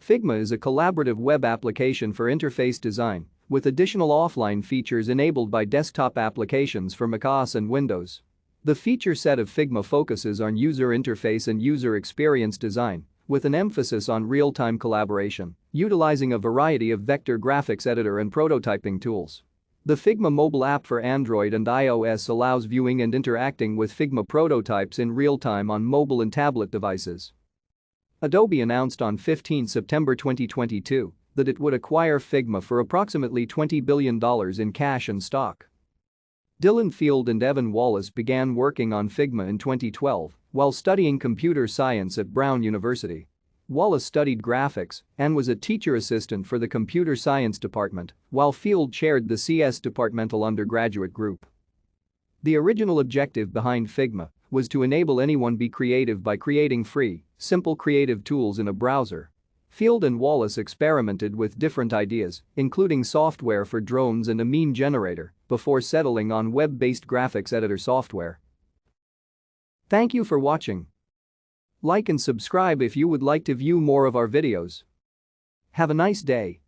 Figma is a collaborative web application for interface design, with additional offline features enabled by desktop applications for macOS and Windows. The feature set of Figma focuses on user interface and user experience design, with an emphasis on real-time collaboration, utilizing a variety of vector graphics editor and prototyping tools. The Figma mobile app for Android and iOS allows viewing and interacting with Figma prototypes in real time on mobile and tablet devices. Adobe announced on 15 September 2022 that it would acquire Figma for approximately $20 billion in cash and stock. Dylan Field and Evan Wallace began working on Figma in 2012 while studying computer science at Brown University. Wallace studied graphics and was a teacher assistant for the computer science department, while Field chaired the CS departmental undergraduate group. The original objective behind Figma was to enable anyone be creative by creating free, simple creative tools in a browser. Field and Wallace experimented with different ideas, including software for drones and a meme generator, before settling on web-based graphics editor software. Thank you for watching. Like and subscribe if you would like to view more of our videos. Have a nice day.